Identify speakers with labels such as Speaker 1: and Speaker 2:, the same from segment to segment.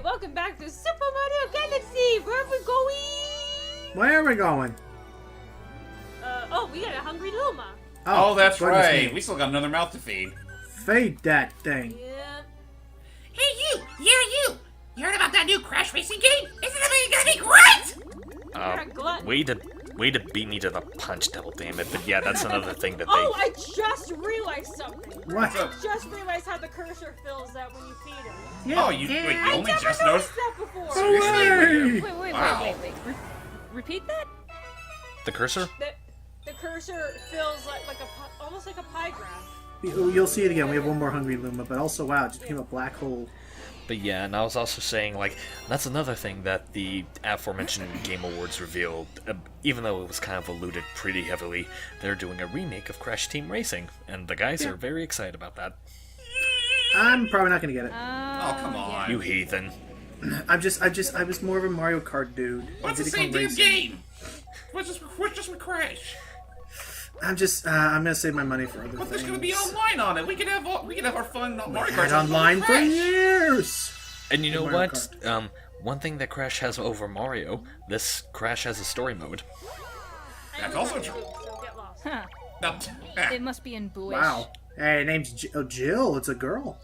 Speaker 1: welcome back to Super Mario Galaxy! Where are we going?
Speaker 2: Where are we going?
Speaker 1: We got a hungry Luma.
Speaker 3: Oh, that's right.
Speaker 2: Me.
Speaker 3: We still got another mouth to feed.
Speaker 2: Feed that thing.
Speaker 1: Yeah.
Speaker 4: Hey you! Yeah you! You heard about that new Crash Racing game? Isn't it gonna be great?
Speaker 1: You're a glutton.
Speaker 5: Way to beat me to the punch, devil damn it. But yeah, that's another thing that they...
Speaker 1: Oh, I just realized something.
Speaker 2: What?
Speaker 1: I just realized how the cursor fills that when you feed him.
Speaker 2: Yeah.
Speaker 3: Oh, you
Speaker 1: I
Speaker 3: only
Speaker 1: never
Speaker 3: just
Speaker 1: noticed
Speaker 3: noticed?
Speaker 1: that before.
Speaker 3: Seriously?
Speaker 6: Wait.
Speaker 3: Wow.
Speaker 6: Repeat that?
Speaker 5: The cursor?
Speaker 1: The cursor fills like almost like a pie graph.
Speaker 2: You'll see it again. We have one more hungry Luma, but also, wow, it just became a black hole.
Speaker 5: But yeah, and I was also saying, like, that's another thing that the aforementioned Game Awards revealed. Even though it was kind of alluded pretty heavily, they're doing a remake of Crash Team Racing, and the guys are very excited about that.
Speaker 2: I'm probably not gonna get it.
Speaker 3: Oh, come on.
Speaker 5: You heathen.
Speaker 2: I was more of a Mario Kart dude.
Speaker 3: What's the
Speaker 2: Diddy
Speaker 3: same
Speaker 2: Kong
Speaker 3: damn
Speaker 2: Racing.
Speaker 3: game? What's just with Crash?
Speaker 2: I'm gonna save my money for other
Speaker 3: But
Speaker 2: things.
Speaker 3: there's gonna be online on it. We can have our fun Mario
Speaker 2: Had
Speaker 3: Kart
Speaker 2: online for
Speaker 3: Crash.
Speaker 2: years.
Speaker 5: And you know
Speaker 2: Mario
Speaker 5: what?
Speaker 2: Kart.
Speaker 5: One thing that Crash has over Mario, this Crash has a story mode.
Speaker 3: That's also true.
Speaker 1: So get lost.
Speaker 6: Huh.
Speaker 3: No.
Speaker 6: It must be in Booish.
Speaker 2: Wow. Hey, name's Jill. It's a girl.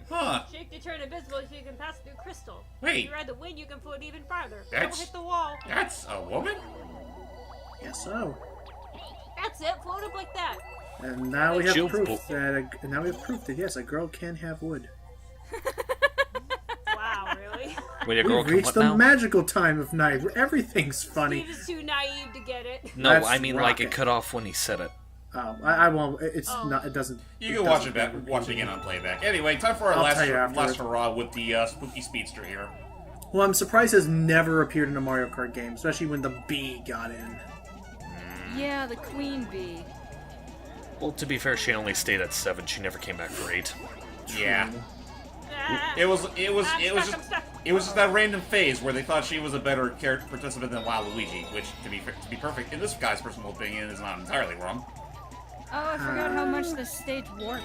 Speaker 3: Huh.
Speaker 1: Shake to turn invisible so you can pass through crystal.
Speaker 3: Wait.
Speaker 1: If you ride the wind, you can float even farther.
Speaker 3: That's-
Speaker 1: Don't hit the wall.
Speaker 3: That's a woman?
Speaker 2: Yes, so.
Speaker 1: That's it. Float up like that.
Speaker 2: And now we have
Speaker 5: Jill-
Speaker 2: proof that yes, a girl can have wood.
Speaker 1: Wow, really?
Speaker 5: Wait, a girl
Speaker 2: We've
Speaker 5: can
Speaker 2: reached
Speaker 5: what
Speaker 2: the
Speaker 5: now?
Speaker 2: magical time of night where everything's funny.
Speaker 1: Steve is too naive to get it.
Speaker 5: No,
Speaker 2: That's
Speaker 5: I mean like
Speaker 2: rocket.
Speaker 5: it cut off when he said it.
Speaker 2: Oh, I won't. It's
Speaker 1: Oh.
Speaker 2: not. It doesn't.
Speaker 3: You can watch it back. Watch it again on playback. Anyway, time for our
Speaker 2: I'll
Speaker 3: last
Speaker 2: tell you afterwards.
Speaker 3: hurrah with the spooky speedster here.
Speaker 2: Well, I'm surprised it's never appeared in a Mario Kart game, especially when the bee got in.
Speaker 6: Yeah, the queen bee.
Speaker 5: Well, to be fair, she only stayed at 7. She never came back for 8.
Speaker 3: Yeah.
Speaker 1: Ah,
Speaker 3: It was
Speaker 1: I'm stuck.
Speaker 3: just that random phase where they thought she was a better character participant than Waluigi, which to be perfect, in this guy's personal opinion, is not entirely wrong.
Speaker 6: Oh, I forgot how much this stage warps.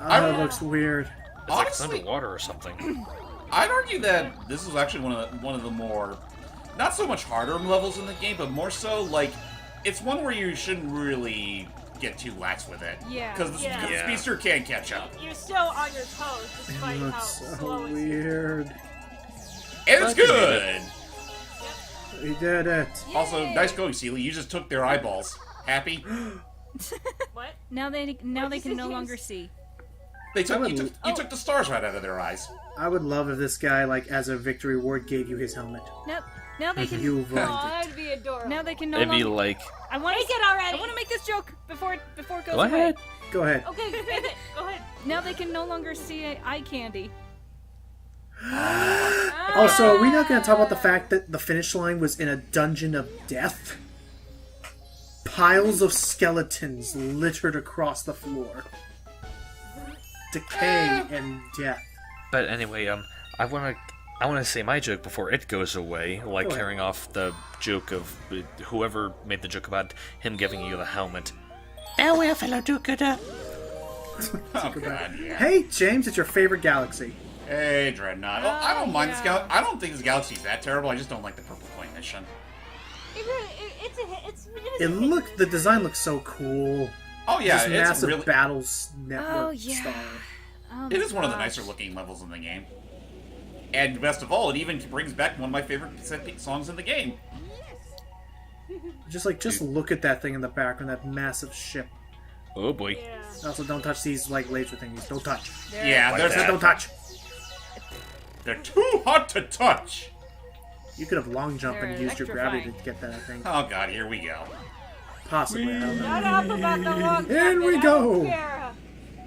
Speaker 2: Oh, it looks weird.
Speaker 5: It's like it's
Speaker 3: Honestly-
Speaker 5: underwater or something.
Speaker 3: I'd argue that this is actually one of the more, not so much harder levels in the game, but more so like it's one where you shouldn't really get too lax with it.
Speaker 6: Yeah.
Speaker 3: Because the
Speaker 5: Yeah.
Speaker 3: speedster can't catch up,
Speaker 1: You're still on your toes
Speaker 2: It
Speaker 1: despite how
Speaker 2: looks so
Speaker 1: slow it's.
Speaker 2: weird.
Speaker 3: and it's good.
Speaker 2: We did it.
Speaker 3: Also, nice going, Cele. You just took their eyeballs. Happy?
Speaker 1: What?
Speaker 6: Now they can no
Speaker 1: you say,
Speaker 6: longer
Speaker 1: James?
Speaker 6: see.
Speaker 3: They took
Speaker 2: would-
Speaker 3: you took the stars right out of their eyes.
Speaker 2: I would love if this guy, like, as a victory award, gave you his helmet.
Speaker 6: Nope. Now they can.
Speaker 2: You've
Speaker 1: Oh,
Speaker 2: earned it.
Speaker 1: that'd be adorable.
Speaker 6: Now they can no
Speaker 5: It'd be
Speaker 6: longer.
Speaker 5: like,
Speaker 6: I want
Speaker 1: Make
Speaker 6: to.
Speaker 1: it already.
Speaker 6: I want to make this joke before it goes
Speaker 5: go
Speaker 6: away.
Speaker 5: ahead.
Speaker 2: Go ahead.
Speaker 1: Okay, make it. Go ahead.
Speaker 6: Now they can no longer see eye candy.
Speaker 2: Also, are we not going to talk about the fact that the finish line was in a dungeon of death? Piles of skeletons littered across the floor. Decay and death.
Speaker 5: But anyway, I wanna say my joke before it goes away, like
Speaker 2: Go ahead.
Speaker 5: carrying off the joke of whoever made the joke about him giving you the helmet. Farewell, fellow do-gooder.
Speaker 3: Oh god, yeah.
Speaker 2: Hey, James, it's your favorite galaxy.
Speaker 3: Hey, Dreadnought. Well, I don't mind this
Speaker 6: yeah.
Speaker 3: I don't think this galaxy's that terrible. I just don't like the purple coin mission.
Speaker 1: It really, it's a hit.
Speaker 2: The design looks so cool.
Speaker 3: Oh yeah,
Speaker 2: This
Speaker 3: it's
Speaker 2: massive
Speaker 3: really.
Speaker 2: battles network
Speaker 6: Oh yeah.
Speaker 2: star.
Speaker 6: Oh,
Speaker 3: It is one of the
Speaker 6: gosh.
Speaker 3: nicer looking levels in the game. And best of all, it even brings back one of my favorite songs in the game.
Speaker 2: Just look at that thing in the background, that massive ship.
Speaker 5: Oh boy.
Speaker 1: Yeah.
Speaker 2: Also, don't touch these like laser thingies. Don't touch.
Speaker 3: Yeah,
Speaker 5: Like
Speaker 3: there's
Speaker 5: that.
Speaker 2: Don't touch.
Speaker 3: they're too hot to touch.
Speaker 2: You could have long jumped and
Speaker 6: They're
Speaker 2: used your gravity to
Speaker 6: electrifying.
Speaker 2: get that, I think.
Speaker 3: Oh god, here we go.
Speaker 2: Possibly. I don't know.
Speaker 1: Shut up about the long
Speaker 2: Here
Speaker 1: jump,
Speaker 2: we
Speaker 1: I
Speaker 2: go.
Speaker 1: don't care.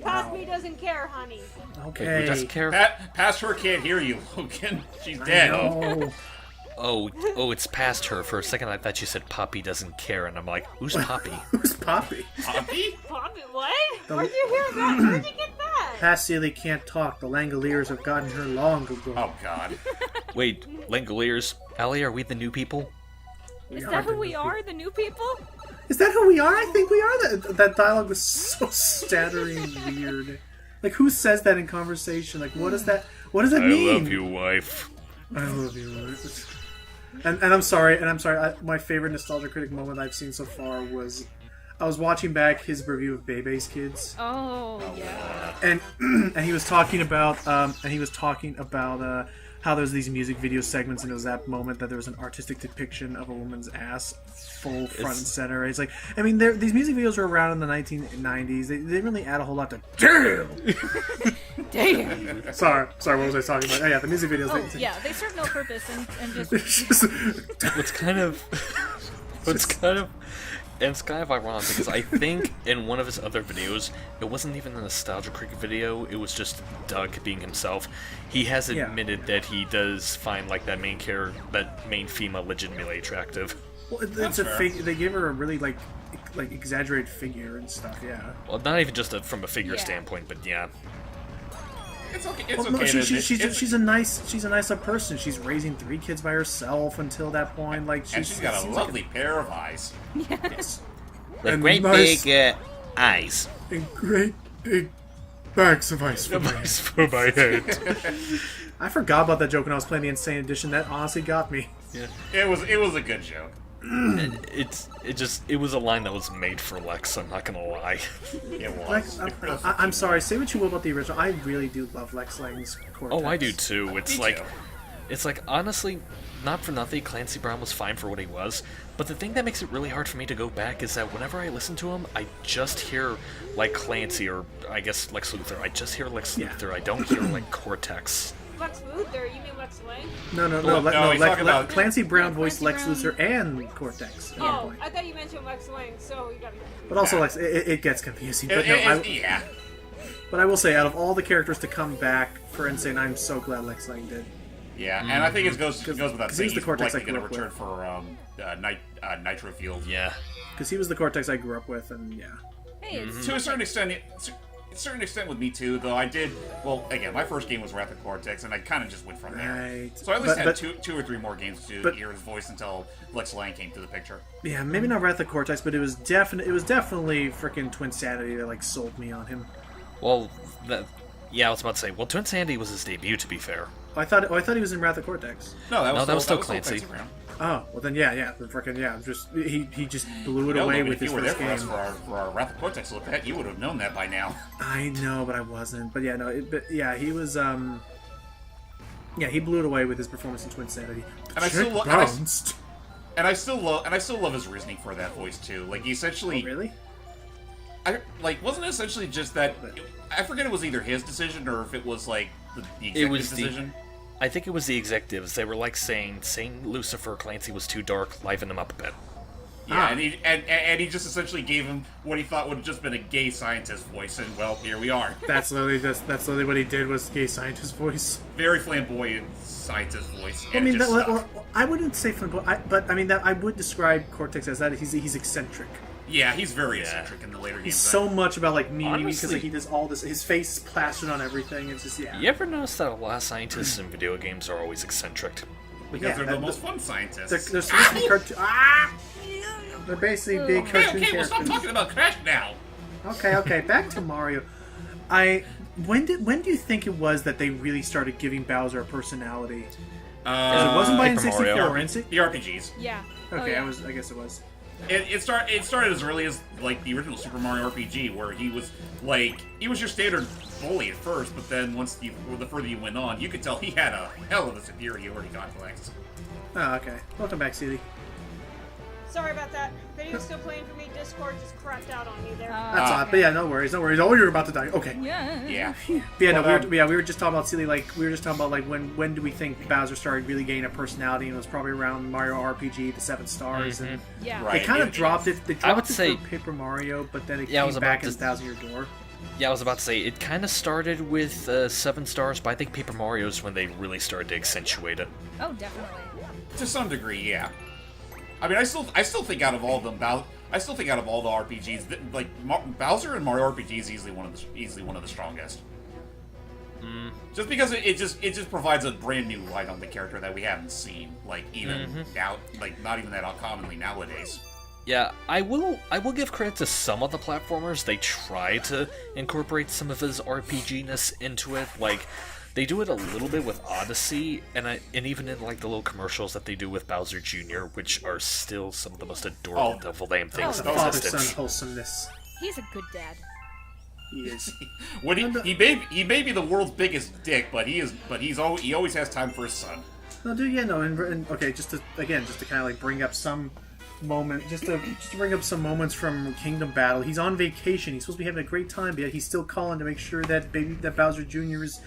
Speaker 1: Past me doesn't care, honey.
Speaker 2: Okay.
Speaker 5: Who doesn't care?
Speaker 3: Past her can't hear you, Logan. She's dead.
Speaker 2: No.
Speaker 5: Oh, it's past her. For a second, I thought you said Poppy doesn't care, and I'm like, who's Poppy?
Speaker 2: Who's Poppy?
Speaker 3: Poppy?
Speaker 1: Bobby, what? Where'd you hear that? Where'd you get that?
Speaker 2: Past Cele can't talk. The Langoliers have gotten her long ago.
Speaker 3: Oh god.
Speaker 5: Wait, Langoliers, Allie, are we the new people?
Speaker 6: Is
Speaker 2: are
Speaker 6: that
Speaker 2: the
Speaker 6: who we
Speaker 2: new
Speaker 6: are? The new people?
Speaker 2: Is that who we are? I think we are. That dialogue was so staggering weird. Like, who says that in conversation? Like, what does that mean?
Speaker 5: I love you, wife.
Speaker 2: I love you. And I'm sorry. My favorite nostalgia critic moment I've seen so far was I was watching back his review of Bebe's Kids,
Speaker 6: Oh, yeah.
Speaker 2: and and he was talking about how there's these music video segments, and it was that moment that there was an artistic depiction of a woman's ass full front and center. It's like, I mean, these music videos were around in the 1990s. They didn't really add a whole lot to.
Speaker 6: Damn.
Speaker 2: Sorry, what was I talking about? Oh yeah, the music videos.
Speaker 6: Oh, yeah, they serve no purpose and just...
Speaker 5: It's kind of and it's kind of ironic because I think in one of his other videos, it wasn't even a nostalgia critic video, it was just Doug being himself. He has admitted that he does find like that main female legitimately attractive.
Speaker 2: Well, it's a they gave her a really like exaggerated figure and stuff. Yeah.
Speaker 5: Well, not even just from a figure standpoint, but yeah.
Speaker 3: It's okay. It's
Speaker 2: Well,
Speaker 3: okay.
Speaker 2: She's a nice enough person. She's raising 3 kids by herself until that point. Like,
Speaker 3: she's got a lovely pair of eyes.
Speaker 2: Yes.
Speaker 5: With
Speaker 2: And
Speaker 5: great
Speaker 2: nice-
Speaker 5: big eyes.
Speaker 2: And great big bags of ice for me.
Speaker 5: Eyes for my head.
Speaker 2: I forgot about that joke when I was playing the Insane Edition. That honestly got me.
Speaker 5: Yeah.
Speaker 3: It was a good joke.
Speaker 5: It was a line that was made for Lex. I'm not gonna lie.
Speaker 3: It was.
Speaker 2: Lex, I'm sorry. Say what you will about the original. I really do love Lex Lang's Cortex.
Speaker 5: Oh, I do too. It's
Speaker 3: Me
Speaker 5: like,
Speaker 3: too.
Speaker 5: it's like honestly, not for nothing. Clancy Brown was fine for what he was, but the thing that makes it really hard for me to go back is that whenever I listen to him, I just hear like Clancy or I guess Lex Luthor. I just hear Lex Luthor. I don't hear like Cortex.
Speaker 1: Lex Luthor? You mean Lex Lang?
Speaker 2: No.
Speaker 3: he's talking about-
Speaker 2: Clancy Brown voiced
Speaker 6: Clancy
Speaker 2: Lex
Speaker 6: Brown.
Speaker 2: Luthor and Cortex at one
Speaker 1: Oh,
Speaker 2: point.
Speaker 1: I thought you mentioned Lex Lang, so you gotta...
Speaker 2: But also, Lex, it gets confusing. But
Speaker 3: Yeah.
Speaker 2: But I will say, out of all the characters to come back for Insane, I'm so glad Lex Lang did.
Speaker 3: Yeah, and I think it goes without
Speaker 2: he's
Speaker 3: saying
Speaker 2: the
Speaker 3: he's
Speaker 2: Cortex I
Speaker 3: likely going to
Speaker 2: grew up
Speaker 3: return for Nitro Field.
Speaker 5: Yeah.
Speaker 2: Because he was the Cortex I grew up with, and yeah.
Speaker 6: Hey, it's...
Speaker 3: To a certain extent with me too, though I did, well, again, my first game was Wrath of Cortex, and I kind of just went from there.
Speaker 2: Right.
Speaker 3: So I at least
Speaker 2: But-
Speaker 3: had two or three more games to hear his voice until Lex Lang came to the picture.
Speaker 2: Yeah, maybe not Wrath of Cortex, but it was definitely freaking Twin Sanity that like sold me on him.
Speaker 5: Well, I was about to say. Well, Twin Sandy was his debut, to be fair.
Speaker 2: I thought he was in Wrath of Cortex.
Speaker 3: No, that was
Speaker 5: still
Speaker 3: Clancy.
Speaker 5: Clancy.
Speaker 2: Oh, well then the freaking just he just blew it
Speaker 3: No,
Speaker 2: away
Speaker 3: but
Speaker 2: with
Speaker 3: if
Speaker 2: his
Speaker 3: you were there
Speaker 2: first
Speaker 3: for us
Speaker 2: game.
Speaker 3: for our Wrath of Cortex look at, you would have known that by now.
Speaker 2: I know, but I wasn't. But yeah, no, he was he blew it away with his performance in Twin Sanity.
Speaker 3: And I still lo-
Speaker 2: bounced.
Speaker 3: And I still love his reasoning for that voice too. Like he essentially,
Speaker 2: Oh, really?
Speaker 3: wasn't it essentially just that? I forget it was either his decision or if it was like the executive's decision.
Speaker 5: I think it was the executives. They were like saying Lucifer Clancy was too dark, liven him up a bit.
Speaker 3: Yeah, and he just essentially gave him what he thought would have just been a gay scientist voice, and well, here we are.
Speaker 2: That's literally what he did was gay scientist voice.
Speaker 3: Very flamboyant scientist voice.
Speaker 2: I
Speaker 3: And
Speaker 2: mean,
Speaker 3: it just sucked.
Speaker 2: I wouldn't say flamboyant, but I mean that I would describe Cortex as that. He's eccentric.
Speaker 3: Yeah, he's very eccentric in the later games.
Speaker 2: He's so much about like me because
Speaker 5: Honestly-
Speaker 2: like, he does all this. His face is plastered on everything. It's just
Speaker 5: You ever notice that a lot of scientists in video games are always eccentric?
Speaker 3: because
Speaker 2: yeah,
Speaker 3: they're the
Speaker 2: that-
Speaker 3: most fun scientists.
Speaker 2: They're supposed to be cartoon. They're basically big cartoon
Speaker 3: Okay, we'll stop
Speaker 2: characters.
Speaker 3: talking about Crash now.
Speaker 2: Okay, back to Mario. When do you think it was that they really started giving Bowser a personality? 'Cause it wasn't by
Speaker 5: Paper
Speaker 2: N64
Speaker 5: Mario.
Speaker 2: or N64.
Speaker 3: The RPGs.
Speaker 6: Yeah.
Speaker 2: Okay,
Speaker 6: Oh, yeah.
Speaker 2: I guess it was.
Speaker 3: It started as early as like the original Super Mario RPG, where he was your standard bully at first, but then the further you went on, you could tell he had a hell of a superiority complex.
Speaker 2: Oh, okay. Welcome back, CD.
Speaker 1: Sorry about that. Video's still playing for me. Discord just crapped out on me there.
Speaker 2: That's odd, but yeah, no worries. Oh, you're about to die. Okay.
Speaker 6: Yeah.
Speaker 3: Yeah.
Speaker 2: Yeah, no,
Speaker 3: But,
Speaker 2: we were just talking about silly. We were just talking about when do we think Bowser started really gaining a personality? And it was probably around Mario RPG, the 7 Stars, and
Speaker 6: Yeah.
Speaker 3: Right.
Speaker 2: they kind of
Speaker 3: It-
Speaker 2: dropped it. They
Speaker 5: I would
Speaker 2: dropped it
Speaker 5: say-
Speaker 2: for Paper Mario, but then it
Speaker 5: Yeah, I
Speaker 2: came
Speaker 5: was
Speaker 2: back
Speaker 5: about
Speaker 2: as
Speaker 5: to-
Speaker 2: Thousand Year Door.
Speaker 5: Yeah, I was about to say, it kind of started with 7 stars, but I think Paper Mario's when they really started to accentuate it.
Speaker 6: Oh, definitely.
Speaker 3: To some degree, yeah. I mean, I still think out of all of them, I still think out of all the RPGs, that, Bowser and Mario RPG is easily one of the strongest. Just because it just provides a brand new light on the character that we haven't seen, like even now, like not even that commonly nowadays.
Speaker 5: Yeah, I will give credit to some of the platformers. They try to incorporate some of his RPG-ness into it. Like, they do it a little bit with Odyssey, and even in like the little commercials that they do with Bowser Jr., which are still some of the most adorable devil name things in
Speaker 2: Father-son
Speaker 5: existence.
Speaker 2: wholesomeness.
Speaker 6: He's a good dad.
Speaker 2: He is.
Speaker 3: When he may be the world's biggest dick, but he always has time for his son.
Speaker 2: No, dude, yeah, no, and okay, just to kind of like bring up some moment, just to bring up some moments from Kingdom Battle. He's on vacation. He's supposed to be having a great time, but yet he's still calling to make sure that Bowser Jr. is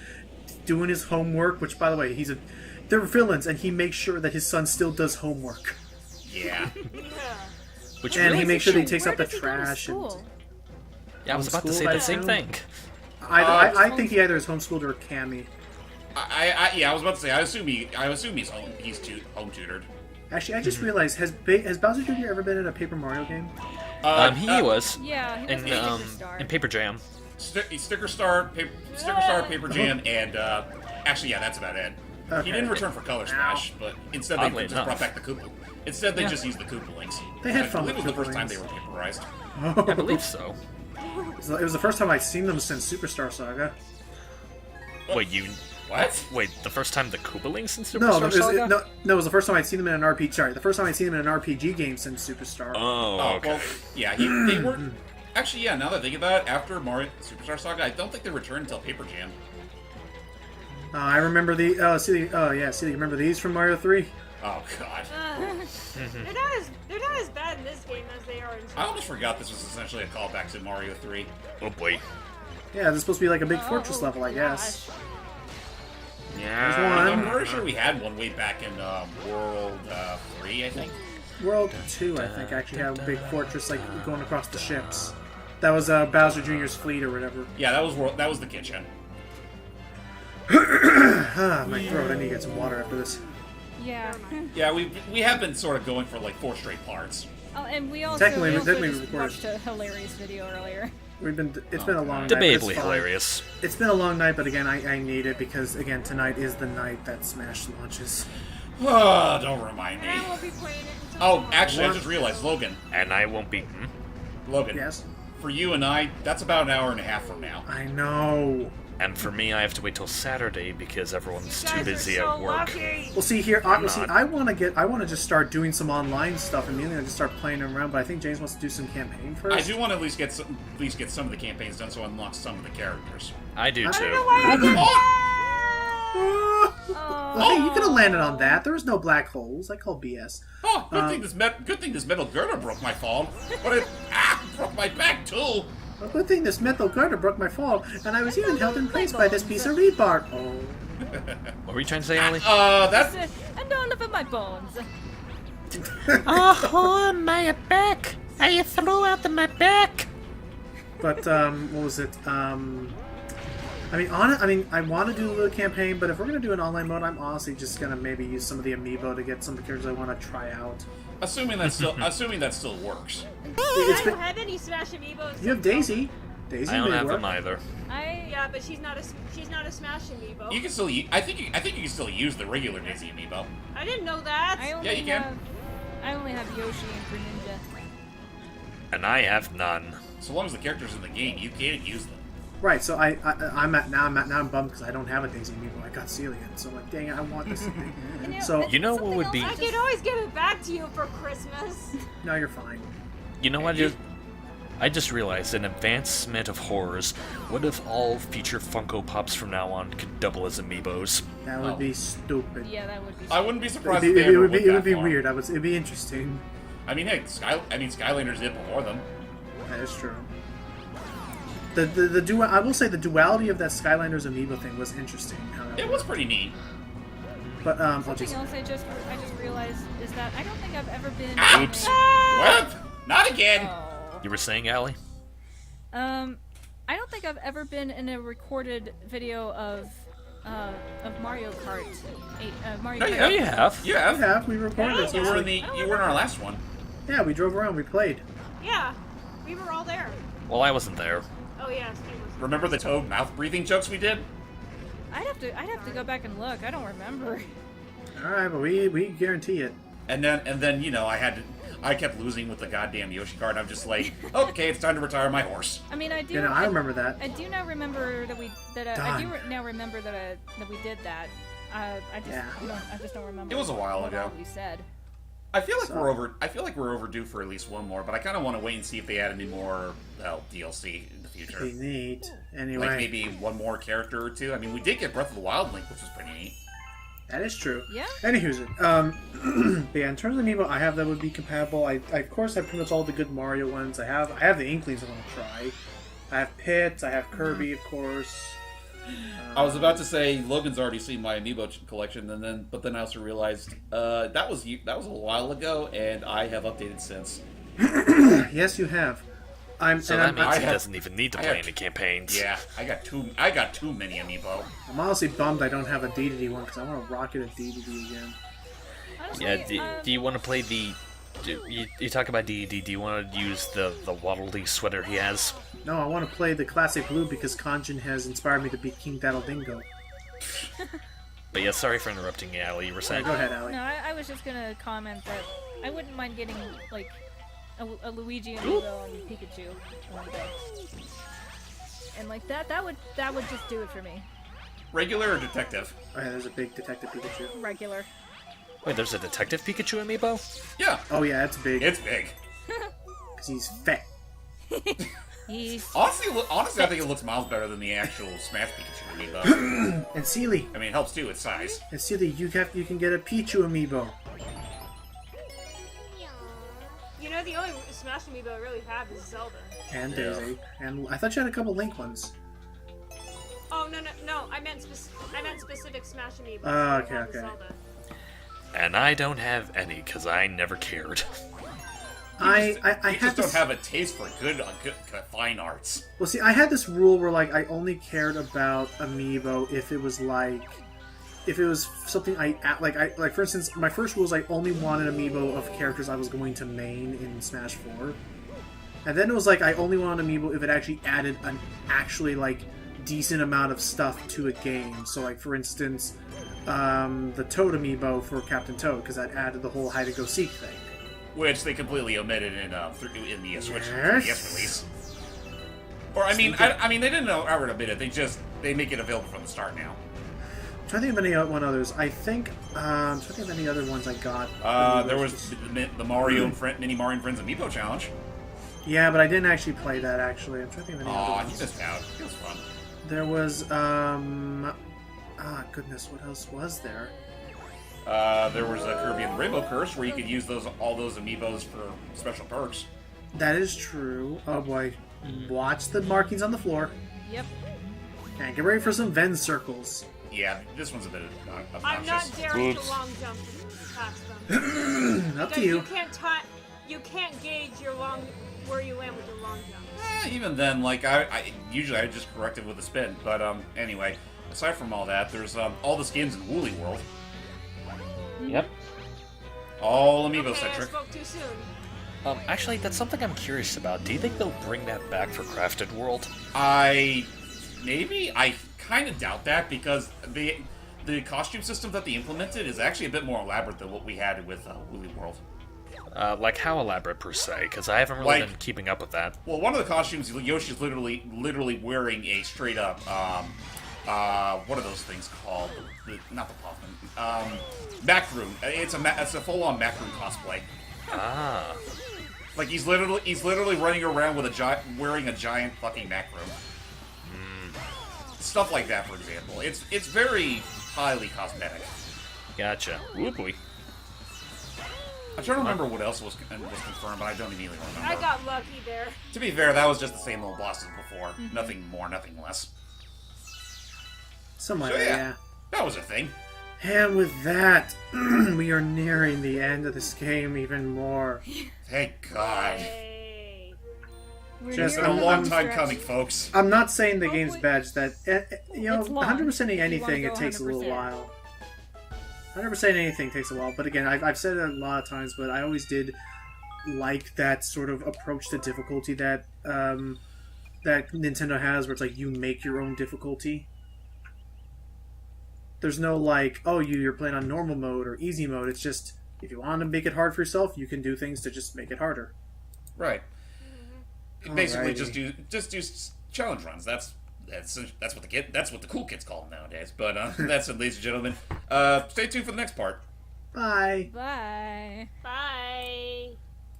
Speaker 2: doing his homework. Which, by the way, they're villains, and he makes sure that his son still does homework.
Speaker 3: Yeah.
Speaker 5: Which
Speaker 2: And
Speaker 5: really,
Speaker 2: he makes sure that he takes
Speaker 6: Where
Speaker 2: out the
Speaker 6: does he go to
Speaker 2: trash. And
Speaker 6: school?
Speaker 5: yeah, I was about to say
Speaker 2: homeschooled, I
Speaker 5: the same
Speaker 2: assume?
Speaker 5: thing.
Speaker 2: I think he either is homeschooled or Cammy.
Speaker 3: I was about to say. I assume he's home tutored.
Speaker 2: Actually, I just realized has Bowser Jr. ever been in a Paper Mario game?
Speaker 5: He was
Speaker 6: Yeah, he was
Speaker 5: in
Speaker 6: a star.
Speaker 5: Paper Jam.
Speaker 3: Sticker Star, Paper Jam, and actually, yeah, that's about it.
Speaker 2: Okay.
Speaker 3: He didn't return for Color Smash, but instead they
Speaker 5: Oddly
Speaker 3: just
Speaker 5: enough.
Speaker 3: brought back the Koopa. Instead, they just used the Koopalings.
Speaker 2: They had
Speaker 3: I
Speaker 2: fun
Speaker 3: believe
Speaker 2: with
Speaker 3: it was the first time
Speaker 2: Koopalings.
Speaker 3: they were paperized.
Speaker 5: I believe so.
Speaker 2: It was the first time I'd seen them since Superstar Saga.
Speaker 5: Wait,
Speaker 3: What?
Speaker 5: Wait, the first time the Koopalings in Superstar
Speaker 2: No, it
Speaker 5: Saga?
Speaker 2: was the first time I'd seen them in an RPG. Sorry, the first time I'd seen them in an RPG game since Superstar.
Speaker 5: Oh, okay.
Speaker 3: Well, yeah, they weren't. Actually, yeah. Now that I think about it, after Mario Superstar Saga, I don't think they returned until Paper Jam.
Speaker 2: I remember the. You remember these from Mario 3?
Speaker 3: Oh God.
Speaker 1: They're not as bad in this game as they are in.
Speaker 3: I almost forgot this was essentially a callback to Mario 3.
Speaker 5: Oh boy.
Speaker 2: Yeah, this is supposed to be like a big fortress level, I guess.
Speaker 6: Gosh.
Speaker 2: There's
Speaker 5: Yeah.
Speaker 2: one.
Speaker 3: I'm pretty sure we had one way back in World 3, I think.
Speaker 2: World 2, I think, actually had a big fortress like going across the ships. That was Bowser Jr.'s fleet or whatever.
Speaker 3: Yeah, that was the kitchen.
Speaker 2: My throat. I need to get some water after this.
Speaker 6: Yeah.
Speaker 3: Yeah, we have been sort of going for like 4 straight parts.
Speaker 6: Oh, and we also,
Speaker 2: Technically, we
Speaker 6: just
Speaker 2: recorded.
Speaker 6: watched a hilarious video earlier.
Speaker 2: It's been a long night. but it's
Speaker 5: Debatably
Speaker 2: fine.
Speaker 5: hilarious.
Speaker 2: It's been a long night, but again, I need it because again, tonight is the night that Smash launches.
Speaker 3: Oh, don't remind me.
Speaker 1: And I won't be playing it until
Speaker 3: Oh,
Speaker 1: tomorrow.
Speaker 3: actually, I
Speaker 2: What?
Speaker 3: just realized, Logan,
Speaker 5: And I won't be.
Speaker 2: Yes,
Speaker 3: for you and I, that's about an hour and a half from now.
Speaker 2: I know.
Speaker 5: And for me, I have to wait till Saturday because everyone's
Speaker 1: You
Speaker 5: too
Speaker 1: guys
Speaker 5: busy
Speaker 1: are so
Speaker 5: at work.
Speaker 1: lucky.
Speaker 2: Well, see here.
Speaker 5: I'm
Speaker 2: I want to just start doing some online stuff and immediately just start playing around. But I think James wants to do some campaign first.
Speaker 3: I do want to at least get some of the campaigns done, so I unlock some of the characters.
Speaker 5: I do
Speaker 2: I
Speaker 5: too.
Speaker 1: I don't know why I did
Speaker 2: Ah!
Speaker 1: that.
Speaker 2: Well, hey, you could have landed on that. There was no black holes. I call BS.
Speaker 3: Oh, good thing this metal girder broke my fall, but it broke my back too.
Speaker 2: Well, good thing this metal girder broke my fall, and I was even held in place by this piece of rebar. Oh.
Speaker 5: What were you trying to say, Ali?
Speaker 3: That's
Speaker 6: And don't look at my bones.
Speaker 4: Oh, my back! I threw out my back!
Speaker 2: But what was it? I want to do a little campaign, but if we're gonna do an online mode, I'm honestly just gonna maybe use some of the amiibo to get some of the characters I want to try out.
Speaker 3: assuming that still works.
Speaker 2: It's
Speaker 1: I
Speaker 2: been-
Speaker 1: don't have any Smash amiibos.
Speaker 2: You have Daisy. Daisy
Speaker 5: I don't
Speaker 2: may
Speaker 5: have
Speaker 2: work.
Speaker 5: them either.
Speaker 1: Yeah, but she's not a Smash amiibo.
Speaker 3: You can still. I think you can still use the regular Daisy amiibo.
Speaker 1: I didn't know that.
Speaker 6: I only
Speaker 3: Yeah, you can.
Speaker 6: have Yoshi and Greninja.
Speaker 5: And I have none.
Speaker 3: So long as the character's in the game, you can use them.
Speaker 2: Right, so I'm bummed because I don't have a Daisy amiibo. I got Cele, so I'm like, dang it, I want this thing. So
Speaker 5: You know what would be?
Speaker 1: I could always give it back to you for Christmas.
Speaker 2: no, you're fine.
Speaker 5: You know what? I just realized an advancement of horrors. What if all future Funko Pops from now on could double as amiibos?
Speaker 2: That would be stupid.
Speaker 6: Yeah, that would be.
Speaker 3: I wouldn't be surprised
Speaker 2: It
Speaker 3: if they ever
Speaker 2: would
Speaker 3: went
Speaker 2: be
Speaker 3: that far.
Speaker 2: weird. It'd be interesting.
Speaker 3: I mean, hey, Skylanders did before them.
Speaker 2: That is true. I will say the duality of that Skylanders amiibo thing was interesting. How that
Speaker 3: It was pretty neat.
Speaker 2: But
Speaker 6: Something else I just realized is that I don't think I've ever been.
Speaker 5: Oops.
Speaker 3: What? Not again.
Speaker 6: Oh.
Speaker 5: You were saying, Ali?
Speaker 6: I don't think I've ever been in a recorded video of Mario Kart 8. Mario
Speaker 3: No,
Speaker 6: Kart.
Speaker 3: you
Speaker 5: Oh,
Speaker 3: have.
Speaker 5: you have.
Speaker 3: You have.
Speaker 2: yeah, we recorded this.
Speaker 3: You were in our last one.
Speaker 2: Yeah, we drove around. We played.
Speaker 1: Yeah, we were all there.
Speaker 5: Well, I wasn't there.
Speaker 1: Oh yeah, Steve was.
Speaker 3: Remember the Toad mouth breathing jokes we did?
Speaker 6: I'd have to go back and look. I don't remember.
Speaker 2: All right, but we guarantee it.
Speaker 3: And then I I kept losing with the goddamn Yoshi card. I'm just like, okay, it's time to retire my horse.
Speaker 6: I mean, I do.
Speaker 2: You know, I remember that.
Speaker 6: I do now remember that we now remember that we did that. I just don't remember.
Speaker 3: It was a while
Speaker 6: what
Speaker 3: ago.
Speaker 6: all we said.
Speaker 3: I feel like we're overdue for at least one more, but I kind of want to wait and see if they add any more DLC in the future.
Speaker 2: Pretty neat. Anyway,
Speaker 3: Like maybe one more character or two. I mean, we did get Breath of the Wild Link, which was pretty neat.
Speaker 2: that is true.
Speaker 6: Yeah.
Speaker 2: Anywho, but yeah, in terms of amiibo I have that would be compatible, I of course have pretty much all the good Mario ones. I have the Inklings I want to try. I have Pit, I have Kirby, of course.
Speaker 3: I was about to say Logan's already seen my amiibo collection, but then I also realized that was a while ago, and I have updated since.
Speaker 2: Yes, you have. I'm
Speaker 5: So that means he
Speaker 3: have-
Speaker 5: doesn't even need to
Speaker 3: I
Speaker 5: play
Speaker 3: have-
Speaker 5: any campaigns.
Speaker 3: Yeah, I got too many amiibo.
Speaker 2: I'm honestly bummed I don't have a DDD one because I want to rocket a DDD again.
Speaker 6: Honestly,
Speaker 5: Yeah, do you want to play the... You talk about DED, do you want to use the Waddle Dee sweater he has?
Speaker 2: No, I want to play the classic blue because Kanjin has inspired me to beat King Daddle Dingo.
Speaker 5: But yeah, sorry for interrupting you, Ali. You were saying?
Speaker 2: Go ahead, Allie.
Speaker 6: No, I was just gonna comment that I wouldn't mind getting like a Luigi amiibo and Pikachu one day, and like that would just do it for me.
Speaker 3: Regular or detective?
Speaker 2: Oh yeah, there's a big Detective Pikachu.
Speaker 6: Regular.
Speaker 5: Wait, there's a Detective Pikachu amiibo?
Speaker 3: Yeah,
Speaker 2: Oh yeah, it's big.
Speaker 3: it's big.
Speaker 2: Because he's fat.
Speaker 6: He's
Speaker 3: Honestly, I think it looks miles better than the actual Smash Pikachu amiibo.
Speaker 2: And Cele.
Speaker 3: I mean, it helps too, its size.
Speaker 2: And Cele, you can get a Pichu amiibo.
Speaker 1: You know, the only Smash amiibo I really have is Zelda.
Speaker 2: And Daisy. And I thought you had a couple Link ones.
Speaker 1: Oh no! I meant specific Smash amiibo.
Speaker 2: Oh,
Speaker 1: I
Speaker 2: okay,
Speaker 1: have the
Speaker 2: okay.
Speaker 1: Zelda.
Speaker 5: And I don't have any, because I never cared.
Speaker 2: I
Speaker 3: You
Speaker 2: had
Speaker 3: just don't
Speaker 2: this,
Speaker 3: have a taste for good fine arts.
Speaker 2: Well, see, I had this rule where like I only cared about amiibo if it was something like for instance, my first rule is I only wanted amiibo of characters I was going to main in Smash 4. And then it was like I only wanted amiibo if it actually added an actually like decent amount of stuff to a game. So like for instance, the Toad amiibo for Captain Toad, because that added the whole hide and go seek thing.
Speaker 3: Which they completely omitted in the Switch
Speaker 2: Yes.
Speaker 3: 3DS release. Or I mean, they didn't ever omit it. They make it available from the start now.
Speaker 2: I'm trying to think of any one others. I'm trying to think of any other ones I got.
Speaker 3: There was the Mario and Mini Mario and Friends Amiibo Challenge.
Speaker 2: Yeah, but I didn't actually play that. Actually, I'm trying to think of any other
Speaker 3: Aw,
Speaker 2: ones.
Speaker 3: you missed out. It was fun.
Speaker 2: There was goodness, what else was there?
Speaker 3: There was a Kirby and the Rainbow Curse where you could use all those amiibos for special perks.
Speaker 2: That is true. Oh boy, watch the markings on the floor
Speaker 6: Yep.
Speaker 2: and get ready for some Venn circles.
Speaker 3: Yeah, this one's a bit obnoxious.
Speaker 1: I'm not daring
Speaker 5: Whoops.
Speaker 1: to long jump past them.
Speaker 2: Up to
Speaker 1: Because
Speaker 2: you.
Speaker 1: you can't gauge where you land with your long jump.
Speaker 3: Even then, like I usually I just correct it with a spin. But anyway, aside from all that, there's all the skins in Woolly World,
Speaker 5: Yep.
Speaker 3: all amiibo
Speaker 1: Okay, I
Speaker 3: centric.
Speaker 1: spoke too soon.
Speaker 5: Actually, that's something I'm curious about. Do you think they'll bring that back for Crafted World?
Speaker 3: I kind of doubt that because the costume system that they implemented is actually a bit more elaborate than what we had with Woolly World.
Speaker 5: Like how elaborate per se? Because I haven't really
Speaker 3: Like-
Speaker 5: been keeping up with that.
Speaker 3: Well, one of the costumes, Yoshi's literally wearing a straight up, what are those things called? Not the Puffin. Macaroon. It's a full-on Macaroon cosplay.
Speaker 5: Ah.
Speaker 3: Like he's literally running around with wearing a giant fucking macaroon. Stuff like that, for example. It's very highly cosmetic.
Speaker 5: Gotcha. Ooh boy.
Speaker 3: I'm trying to remember what else was confirmed, but I don't immediately remember.
Speaker 1: I got lucky there.
Speaker 3: To be fair, that was just the same old bosses before. Nothing more, nothing less.
Speaker 2: Somewhere,
Speaker 3: So, yeah.
Speaker 2: yeah.
Speaker 3: That was a thing.
Speaker 2: And with that, we are nearing the end of this game even more.
Speaker 3: Thank God.
Speaker 1: Hey.
Speaker 6: We're
Speaker 2: Just
Speaker 3: It's
Speaker 6: near
Speaker 3: been a
Speaker 6: the
Speaker 3: long
Speaker 6: home
Speaker 3: time
Speaker 6: stretch.
Speaker 3: coming, folks.
Speaker 2: I'm not saying the game's
Speaker 6: Hopefully-
Speaker 2: bad, just that,
Speaker 6: It's long,
Speaker 2: 100%ing
Speaker 6: if you
Speaker 2: anything,
Speaker 6: wanna
Speaker 2: it
Speaker 6: go
Speaker 2: takes a little
Speaker 6: 100%.
Speaker 2: while. 100% anything takes a while, but again, I've said it a lot of times, but I always did like that sort of approach to difficulty that that Nintendo has, where it's like you make your own difficulty. There's no like, oh, you're playing on normal mode or easy mode. It's just If you want to make it hard for yourself, you can do things to just make it harder.
Speaker 3: Right. Basically,
Speaker 2: Alrighty.
Speaker 3: just do challenge runs. That's what the cool kids call them nowadays. But that's it, ladies and gentlemen. Stay tuned for the next part.
Speaker 2: Bye.
Speaker 6: Bye.
Speaker 1: Bye.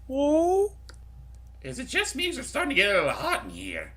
Speaker 2: Whoa.
Speaker 3: Is it just me, or is it starting to get a little hot in here?